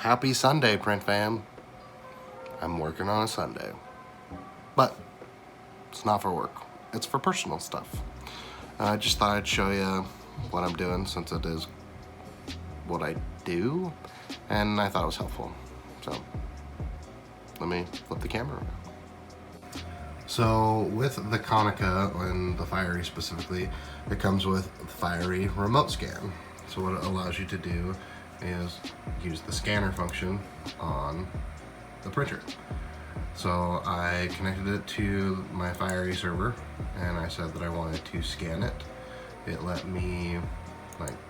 Happy Sunday, print fam. I'm working on a Sunday. But it's not for work. It's for personal stuff. I just thought I'd show you what I'm doing since it is what I do. And I thought it was helpful. So let me flip the camera around. So with the Konica and the Fiery specifically, it comes with the Fiery remote scan. So what it allows you to do is use the scanner function on the printer. So I connected it to my Fiery server and I said that I wanted to scan it. It let me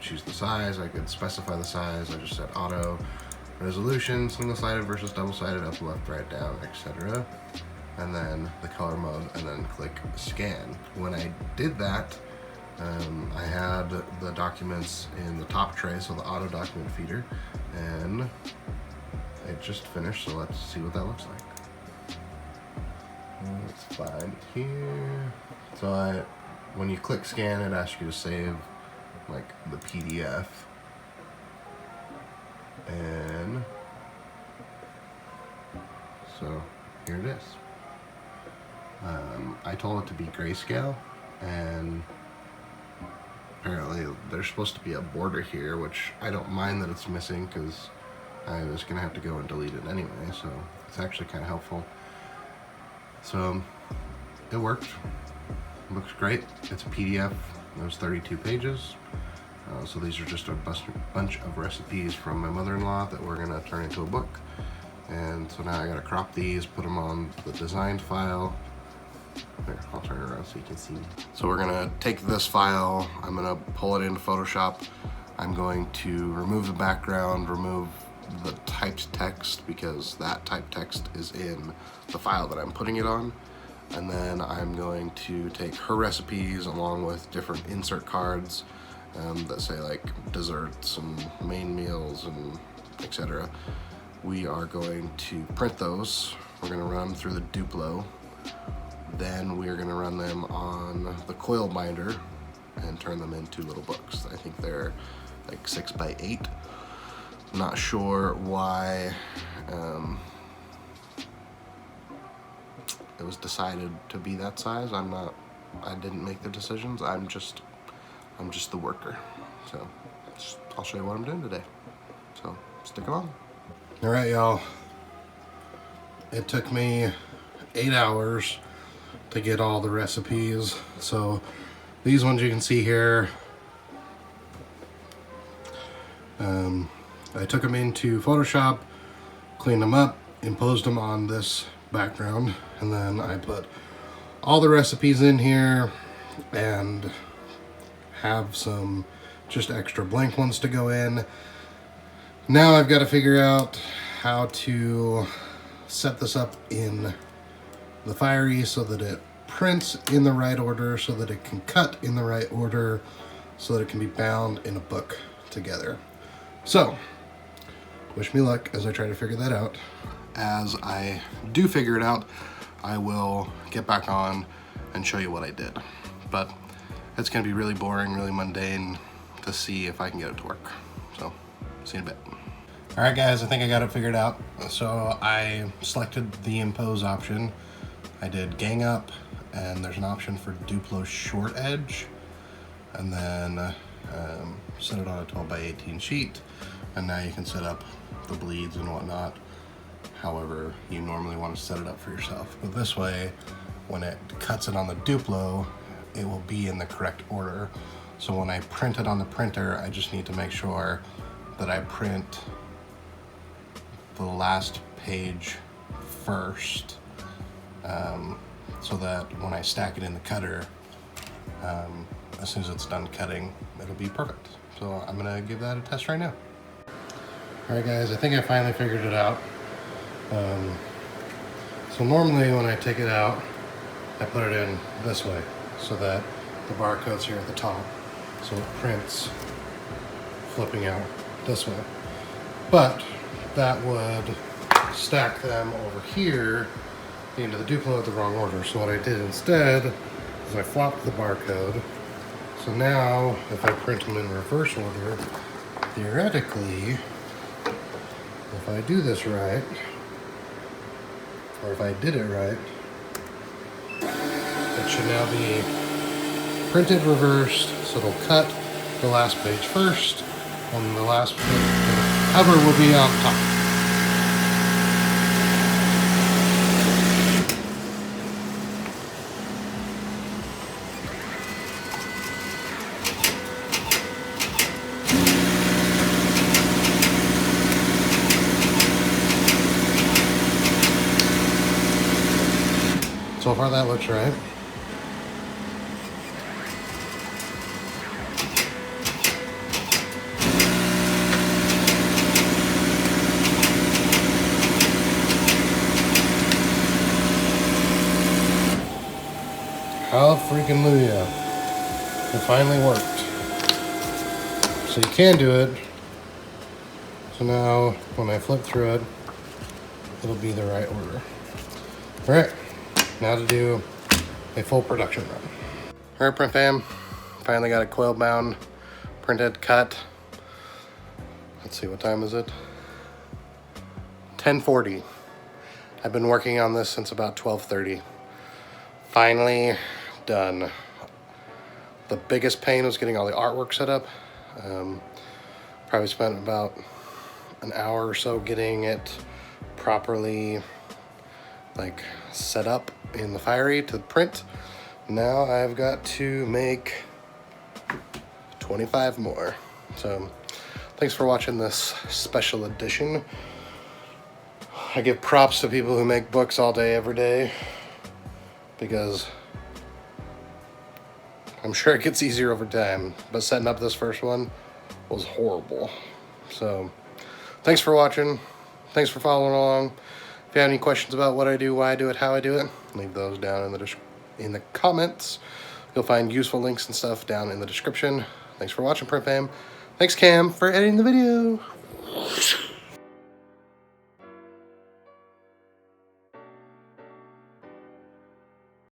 choose the size. I could specify the size. I just said auto, resolution, single-sided versus double-sided, up, left, right, down, etc. And then the color mode, and then click scan. When I did that, I had the documents in the top tray, so the auto document feeder, and it just finished, so let's see what that looks like. Let's find it here. So when you click scan, it asks you to save the PDF, and so here it is. I told it to be grayscale, and apparently there's supposed to be a border here, which I don't mind that it's missing because I was gonna have to go and delete it anyway, so it's actually kind of helpful. So it worked. It looks great. It's a PDF. There's 32 pages. So these are just a bunch of recipes from my mother-in-law that we're gonna turn into a book. And so now I gotta crop these, put them on the designed file. Here, I'll turn it around so you can see. So we're gonna take this file, I'm gonna pull it into Photoshop. I'm going to remove the background, remove the typed text because that typed text is in the file that I'm putting it on. And then I'm going to take her recipes along with different insert cards that say desserts and main meals and etc. We are going to print those. We're going to run them through the Duplo. Then we're going to run them on the coil binder and turn them into little books. I think they're 6 by 8. Not sure why it was decided to be that size. I didn't make the decisions. I'm just the worker. So I'll show you what I'm doing today. So stick along. All right, y'all. It took me 8 hours to get all the recipes. So these ones you can see here, I took them into Photoshop, cleaned them up, imposed them on this background, and then I put all the recipes in here and have some just extra blank ones to go in. Now I've got to figure out how to set this up in the Fiery so that it prints in the right order, so that it can cut in the right order, so that it can be bound in a book together. So, wish me luck as I try to figure that out. As I do figure it out, I will get back on and show you what I did. But it's gonna be really boring, really mundane to see if I can get it to work. So, see you in a bit. All right guys, I think I got it figured out. So I selected the impose option. I did gang up, and there's an option for Duplo short edge, and then set it on a 12 by 18 sheet, and now you can set up the bleeds and whatnot however you normally want to set it up for yourself. But this way, when it cuts it on the Duplo, it will be in the correct order. So when I print it on the printer, I just need to make sure that I print the last page first, so that when I stack it in the cutter, as soon as it's done cutting, it'll be perfect. So I'm gonna give that a test right now. All right guys, I think I finally figured it out. So normally when I take it out, I put it in this way so that the barcode's here at the top. So it prints flipping out this way. But that would stack them over here into the Duplo at the wrong order. So what I did instead is I flopped the barcode. So now if I print them in reverse order, theoretically, if if I do this right, or if I did it right, it should now be printed reversed, so it'll cut the last page first, and the last page, the cover will be on top. So far that looks right. Hallelujah. It finally worked. So you can do it. So now when I flip through it, it'll be the right order. Alright, now to do a full production run. Alright, print fam, finally got a coil bound, printed, cut. Let's see, what time is it? 10:40. I've been working on this since about 12:30. Finally done. The biggest pain was getting all the artwork set up. Probably spent about an hour or so getting it properly like set up in the Fiery to print. Now I've got to make 25 more. So thanks for watching this special edition. I give props to people who make books all day, every day, because I'm sure it gets easier over time, but setting up this first one was horrible. So thanks for watching. Thanks for following along. If you have any questions about what I do, why I do it, how I do it, leave those down in the comments. You'll find useful links and stuff down in the description. Thanks for watching, print fam. Thanks, Cam, for editing the video.